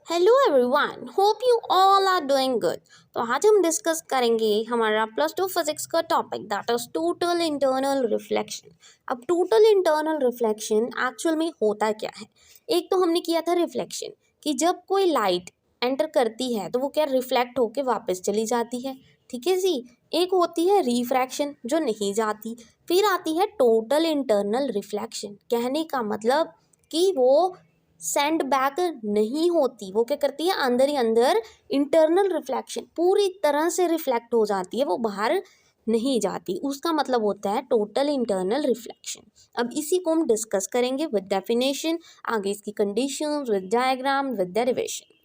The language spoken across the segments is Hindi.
Hello everyone, hope you all are doing good. तो आज हम डिस्कस करेंगे हमारा +2 फिजिक्स का topic that is total internal reflection. अब टोटल इंटरनल रिफ्लेक्शन एक्चुअल में होता क्या है? एक तो हमने किया था रिफ्लेक्शन कि जब कोई लाइट एंटर करती है तो वो क्या रिफ्लेक्ट होके वापस चली जाती है, ठीक है जी। एक होती है रिफ्रैक्शन जो नहीं जाती, फिर आती है टोटल इंटरनल रिफ्लेक्शन। कहने का मतलब कि वो सेंड बैक नहीं होती, वो क्या करती है अंदर ही अंदर इंटरनल रिफ्लेक्शन पूरी तरह से रिफ्लेक्ट हो जाती है, वो बाहर नहीं जाती। उसका मतलब होता है टोटल इंटरनल रिफ्लेक्शन। अब इसी को हम डिस्कस करेंगे विद डेफिनेशन, आगे इसकी conditions, with diagram, with derivation.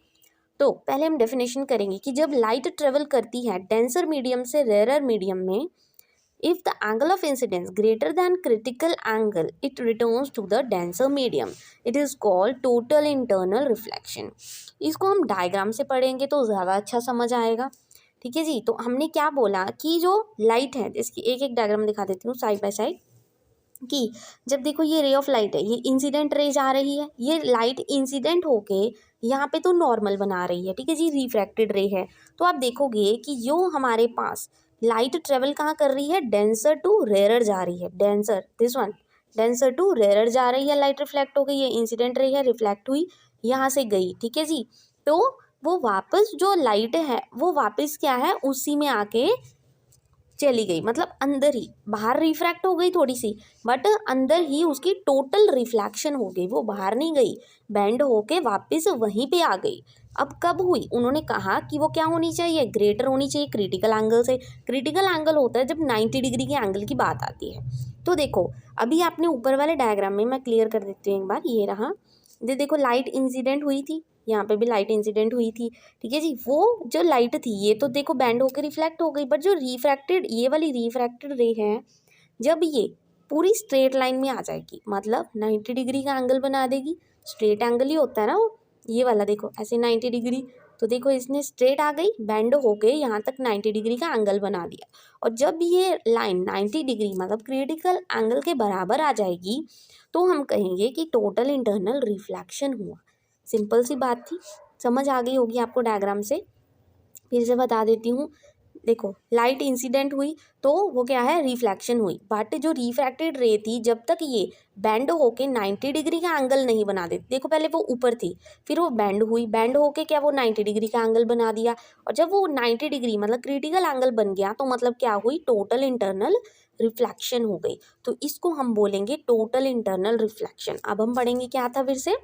तो पहले हम डेफिनेशन करेंगे कि जब लाइट ट्रेवल करती है डेंसर मीडियम से रेयर मीडियम में, if the angle of incidence greater than critical angle, it returns to the denser medium. It is called total internal reflection. इसको हम डायग्राम से पढ़ेंगे तो ज़्यादा अच्छा समझ आएगा, ठीक है जी। तो हमने क्या बोला कि जो लाइट है, इसकी एक एक डायग्राम दिखा देती हूँ साइड बाय साइड। कि जब देखो ये रे ऑफ लाइट है, ये इंसिडेंट रेज आ रही है, ये लाइट इंसिडेंट होके यहाँ पे तो नॉर्मल बना रही है, ठीक है जी, रिफ्रैक्टेड रे है। तो आप देखोगे कि जो हमारे पास लाइट ट्रेवल कहाँ कर रही है, डेंसर टू रेयर जा रही है, denser this one, denser to rare जा रही है, लाइट रिफ्लेक्ट हो गई, ये इंसिडेंट रे है, रिफ्लेक्ट हुई, यहाँ से गई, ठीक है जी। तो वो वापस जो लाइट है वो वापस क्या है, उसी में आके चली गई, मतलब अंदर ही, बाहर रिफ्रैक्ट हो गई थोड़ी सी, बट अंदर ही उसकी टोटल रिफ्लेक्शन हो गई, वो बाहर नहीं गई, बेंड होके वापस वहीं पे आ गई। अब कब हुई, उन्होंने कहा कि वो क्या होनी चाहिए, ग्रेटर होनी चाहिए क्रिटिकल एंगल से। क्रिटिकल एंगल होता है जब 90 डिग्री के एंगल की बात आती है। तो देखो अभी आपने ऊपर वाले डायग्राम में, मैं क्लियर कर देती हूँ एक बार, ये रहा, ये देखो लाइट इंसिडेंट हुई थी, यहाँ पे भी लाइट इंसिडेंट हुई थी, ठीक है जी। वो जो लाइट थी ये तो देखो बैंड होकर रिफ्लेक्ट हो गई, बट जो रिफ्रैक्टेड, ये वाली रिफ्रैक्टेड रे है, जब ये पूरी स्ट्रेट लाइन में आ जाएगी, मतलब 90 डिग्री का एंगल बना देगी। स्ट्रेट एंगल ही होता है ना वो, ये वाला देखो ऐसे 90 डिग्री। तो देखो इसने स्ट्रेट आ गई, बैंड हो गए, यहाँ तक 90 डिग्री का एंगल बना दिया। और जब ये लाइन 90 डिग्री मतलब क्रिटिकल एंगल के बराबर आ जाएगी तो हम कहेंगे कि टोटल इंटरनल रिफ्लेक्शन हुआ। सिंपल सी बात थी, समझ आ गई होगी आपको डायग्राम से। फिर से बता देती हूँ, देखो लाइट इंसिडेंट हुई तो वो क्या है, रिफ्लेक्शन हुई, बट जो रिफ्रैक्टेड रे थी जब तक ये बैंड होके 90 डिग्री का एंगल नहीं बना देती, देखो पहले वो ऊपर थी, फिर वो बैंड हुई, बैंड होके क्या वो 90 डिग्री का एंगल बना दिया, और जब वो 90 डिग्री मतलब क्रिटिकल एंगल बन गया तो मतलब क्या हुई, टोटल इंटरनल रिफ्लेक्शन हो गई। तो इसको हम बोलेंगे टोटल इंटरनल रिफ्लेक्शन। अब हम पढ़ेंगे क्या था फिर से,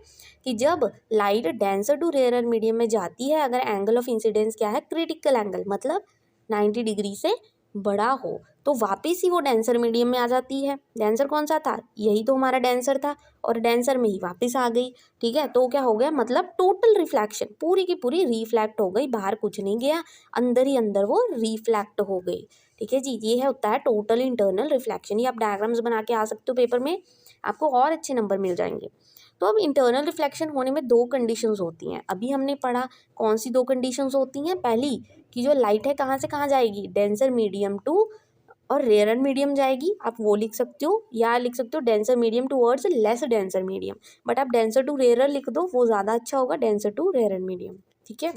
कि जब light denser to rare medium में जाती है, अगर एंगल ऑफ इंसिडेंस क्या है, क्रिटिकल एंगल मतलब 90 डिग्री से बड़ा हो, तो वापस ही वो डेंसर मीडियम में आ जाती है। डेंसर कौन सा था, यही तो हमारा डेंसर था, और डेंसर में ही वापस आ गई, ठीक है। तो क्या हो गया, मतलब टोटल रिफ्लेक्शन पूरी की पूरी रिफ्लेक्ट हो गई, बाहर कुछ नहीं गया, अंदर ही अंदर वो रिफ्लेक्ट हो गई, ठीक है जी। ये है होता है टोटल इंटरनल रिफ्लेक्शन। ये आप डायग्राम्स बना के आ सकते हो पेपर में, आपको और अच्छे नंबर मिल जाएंगे। तो अब इंटरनल रिफ्लेक्शन होने में दो कंडीशंस होती हैं, अभी हमने पढ़ा कौन सी दो कंडीशंस होती हैं। पहली कि जो लाइट है कहाँ से कहाँ जाएगी, डेंसर मीडियम टू और रेयर मीडियम जाएगी, आप वो लिख सकते हो, या लिख सकते हो denser medium towards less denser medium, but आप डेंसर टू रेयर लिख दो, वो ज़्यादा अच्छा होगा, डेंसर टू रेयर मीडियम, ठीक है।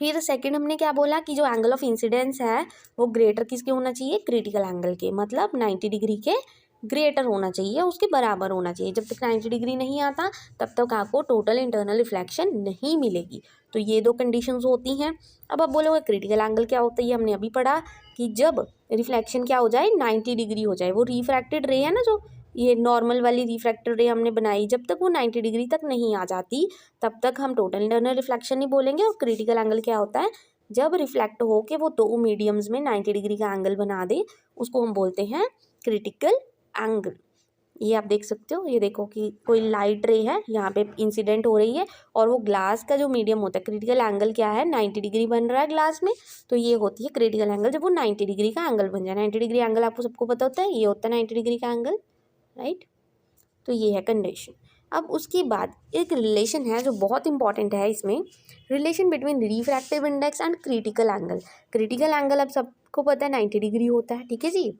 फिर सेकंड हमने क्या बोला कि जो एंगल ऑफ इंसिडेंस है वो ग्रेटर किसके होना चाहिए, क्रिटिकल एंगल के, मतलब 90 डिग्री के ग्रेटर होना चाहिए, उसके बराबर होना चाहिए। जब तक 90 डिग्री नहीं आता तब तक आपको टोटल इंटरनल रिफ्लेक्शन नहीं मिलेगी। तो ये दो कंडीशंस होती हैं। अब आप बोलोगे क्रिटिकल एंगल क्या होता है, ये हमने अभी पढ़ा कि जब रिफ्लेक्शन क्या हो जाए, 90 डिग्री हो जाए, वो रिफ्रैक्टेड रे है ना, जो ये नॉर्मल वाली रिफ्रैक्टेड रे हमने बनाई, जब तक वो 90 डिग्री तक नहीं आ जाती तब तक हम टोटल इंटरनल रिफ्लेक्शन नहीं बोलेंगे। और क्रिटिकल एंगल क्या होता है, जब रिफ्लेक्ट हो के वो दो मीडियम्स में 90 डिग्री का एंगल बना दे, उसको हम बोलते हैं क्रिटिकल एंगल। ये आप देख सकते हो, ये देखो कि कोई लाइट रे है यहाँ पे इंसिडेंट हो रही है, और वो ग्लास का जो मीडियम होता है, क्रिटिकल एंगल क्या है, 90 डिग्री बन रहा है ग्लास में, तो ये होती है क्रिटिकल एंगल जब वो 90 डिग्री का एंगल बन जाए। 90 डिग्री एंगल आपको सबको पता होता है, ये होता है 90 डिग्री का एंगल, राइट। तो ये है कंडीशन। अब उसके बाद एक रिलेशन है जो बहुत इंपॉर्टेंट है इसमें, relation between refractive index and critical angle. Critical angle अब सबको पता है 90 डिग्री होता है, ठीक है जी।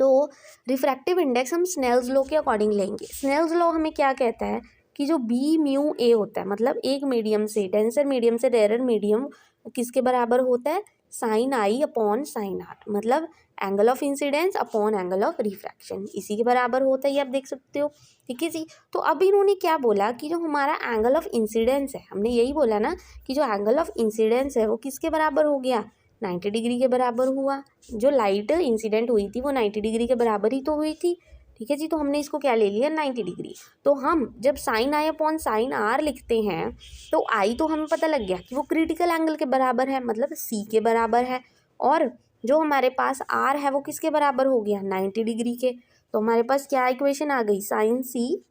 तो रिफ्रैक्टिव इंडेक्स हम स्नेल्स लॉ के अकॉर्डिंग लेंगे। स्नेल्स लॉ हमें क्या कहता है कि जो बी म्यू ए होता है, मतलब एक मीडियम से, डेंसर मीडियम से रेयर मीडियम, किसके बराबर होता है, sine I upon sine R, मतलब angle of incidence upon angle of refraction, इसी के बराबर होता है, ये आप देख सकते हो। ठीक है जी। तो अब इन्होंने क्या बोला कि जो हमारा एंगल ऑफ इंसिडेंस है, हमने यही बोला ना कि जो एंगल ऑफ इंसिडेंस है वो किसके बराबर हो गया, 90 डिग्री के बराबर हुआ। जो लाइट इंसिडेंट हुई थी वो 90 डिग्री के बराबर ही तो हुई थी। ठीक है जी। तो हमने इसको क्या ले लिया, 90 डिग्री। तो हम जब sine I upon sine R लिखते हैं तो आई तो हमें पता लग गया कि वो क्रिटिकल एंगल के बराबर है, मतलब सी के बराबर है, और जो हमारे पास आर है वो किसके बराबर हो गया, 90 डिग्री के। तो हमारे पास क्या इक्वेशन आ गई, साइन सी,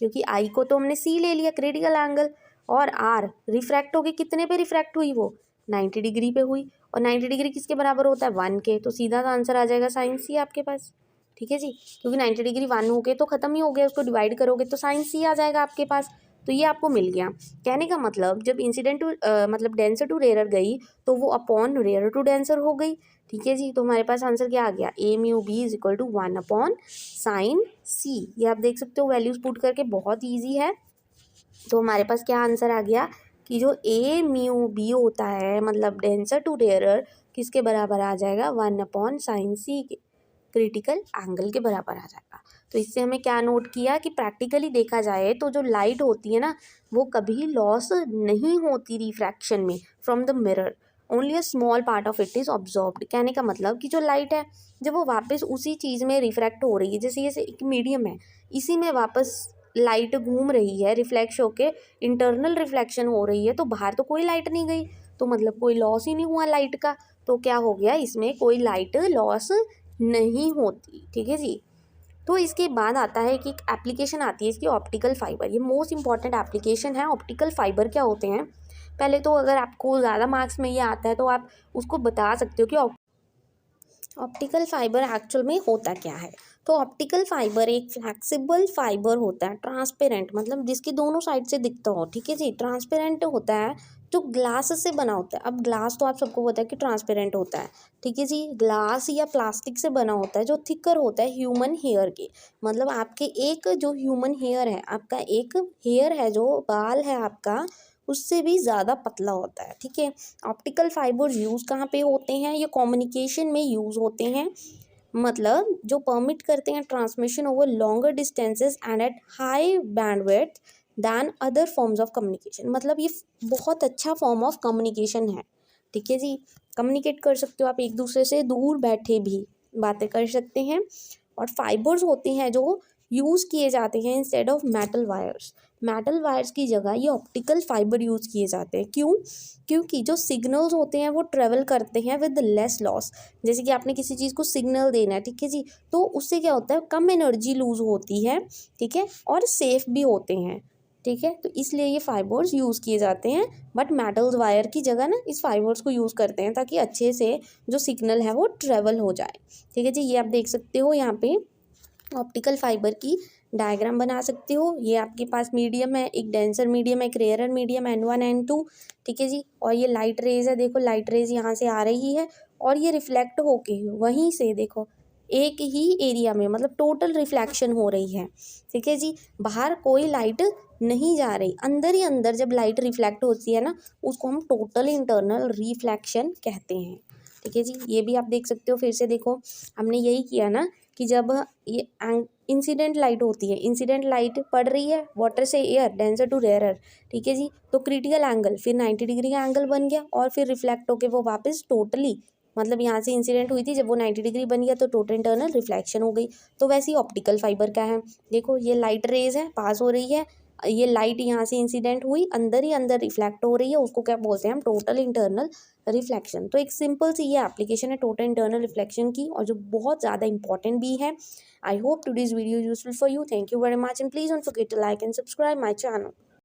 क्योंकि आई को तो हमने सी ले लिया क्रिटिकल एंगल, और आर रिफ्रैक्ट होके कितने पे रिफ्रैक्ट हुई, वो 90 डिग्री पे हुई, और 90 डिग्री किसके बराबर होता है, 1 के। तो सीधा सा आंसर आ जाएगा साइन सी आपके पास। ठीक है जी। क्योंकि 90 डिग्री 1 हो गए तो खत्म ही हो गया, उसको डिवाइड करोगे तो साइन सी आ जाएगा आपके पास। तो ये आपको मिल गया। कहने का मतलब जब इंसिडेंट टू मतलब डेंसर टू रेयर गई तो वो अपॉन रेयर टू डेंसर हो गई। ठीक है जी। तो हमारे पास आंसर क्या आ गया, A mu B is equal to 1 upon sine C. ये आप देख सकते हो, वैल्यूज पुट करके बहुत ईजी है। तो हमारे पास क्या आंसर आ गया कि जो ए म्यू बी होता है, मतलब डेंसर टू रेयरर, किसके बराबर आ जाएगा, 1 अपॉन साइन सी के क्रिटिकल एंगल के बराबर आ जाएगा। तो इससे हमें क्या नोट किया कि प्रैक्टिकली देखा जाए तो जो लाइट होती है ना वो कभी लॉस नहीं होती रिफ्रैक्शन में from the mirror, only a small part of it is absorbed. कहने का मतलब कि जो लाइट है जब वो वापस उसी चीज़ में रिफ्रैक्ट हो रही है, जैसे ये एक मीडियम है, इसी में वापस लाइट घूम रही है, रिफ्लेक्श होके इंटरनल रिफ्लेक्शन हो रही है, तो बाहर तो कोई लाइट नहीं गई, तो मतलब कोई लॉस ही नहीं हुआ लाइट का। तो क्या हो गया, इसमें कोई लाइट लॉस नहीं होती। ठीक है जी। तो इसके बाद आता है कि एक एप्लीकेशन आती है इसकी, ऑप्टिकल फाइबर। ये मोस्ट इंपॉर्टेंट एप्लीकेशन है। ऑप्टिकल फाइबर क्या होते हैं, पहले तो अगर आपको ज़्यादा मार्क्स में ये आता है तो आप उसको बता सकते हो कि ऑप्टिकल फाइबर एक्चुअल में होता क्या है। तो ऑप्टिकल फाइबर एक फ्लैक्सिबल फाइबर होता है, ट्रांसपेरेंट, मतलब जिसकी दोनों साइड से दिखता हो। ठीक है जी। ट्रांसपेरेंट होता है, जो ग्लास से बना होता है। अब ग्लास तो आप सबको पता है कि ट्रांसपेरेंट होता है। ठीक है जी। ग्लास या प्लास्टिक से बना होता है, जो थिकर होता है ह्यूमन हेयर के, मतलब आपके एक जो ह्यूमन हेयर है, आपका एक हेयर है, जो बाल है आपका, उससे भी ज़्यादा पतला होता है। ठीक है। ऑप्टिकल फाइबर यूज़ कहाँ पे होते हैं, ये कम्युनिकेशन में यूज़ होते हैं, मतलब जो परमिट करते हैं transmission over longer distances and at high bandwidth than other forms of communication. मतलब ये बहुत अच्छा फॉर्म ऑफ कम्युनिकेशन है। ठीक है जी। कम्युनिकेट कर सकते हो आप एक दूसरे से, दूर बैठे भी बातें कर सकते हैं। और फाइबर्स होते हैं जो यूज़ किए जाते हैं instead of metal wires. Metal wires की जगह ये ऑप्टिकल फाइबर यूज़ किए जाते हैं। क्यों? क्योंकि जो सिग्नल्स होते हैं वो ट्रेवल करते हैं विद लेस लॉस। जैसे कि आपने किसी चीज़ को सिग्नल देना है, ठीक है जी, तो उससे क्या होता है, कम एनर्जी लूज होती है। ठीक है। और सेफ भी होते हैं। ठीक है। तो इसलिए ये फाइबर्स यूज़ किए जाते हैं, बट मेटल वायर की जगह ना इस फाइबर्स को यूज़ करते हैं ताकि अच्छे से जो सिग्नल है वो ट्रेवल हो जाए। ठीक है जी। ये आप देख सकते हो यहाँ पे ऑप्टिकल फाइबर की डायग्राम बना सकते हो। ये आपके पास मीडियम है, एक डेंसर मीडियम है, एक रेयर मीडियम, N1 N2। ठीक है जी। और ये लाइट रेज है, देखो लाइट रेज यहाँ से आ रही है और ये रिफ्लेक्ट होके वहीं से देखो एक ही एरिया में, मतलब टोटल रिफ्लेक्शन हो रही है। ठीक है जी। बाहर कोई लाइट नहीं जा रही, अंदर ही अंदर जब लाइट रिफ्लेक्ट होती है ना, उसको हम टोटल इंटरनल रिफ्लेक्शन कहते हैं। ठीक है जी। ये भी आप देख सकते हो, फिर से देखो, हमने यही किया ना कि जब ये इंसिडेंट लाइट होती है, इंसिडेंट लाइट पड़ रही है वाटर से एयर, डेंसर टू रेयरर। ठीक है जी। तो क्रिटिकल एंगल फिर 90 डिग्री का एंगल बन गया, और फिर रिफ्लेक्ट होके वो वापस टोटली, मतलब यहाँ से इंसिडेंट हुई थी, जब वो 90 डिग्री बन गया तो टोटल इंटरनल रिफ्लेक्शन हो गई। तो वैसे ही ऑप्टिकल फाइबर क्या है, देखो ये लाइट रेज है, पास हो रही है, ये लाइट यहाँ से इंसिडेंट हुई, अंदर ही अंदर रिफ्लेक्ट हो रही है, उसको क्या बोलते हैं हम, टोटल इंटरनल रिफ्लेक्शन। तो एक सिंपल सी ये एप्लीकेशन है टोटल इंटरनल रिफ्लेक्शन की, और जो बहुत ज़्यादा इंपॉर्टेंट भी है। I hope today's video useful for you. Thank you very much and please don't forget to like and subscribe my channel.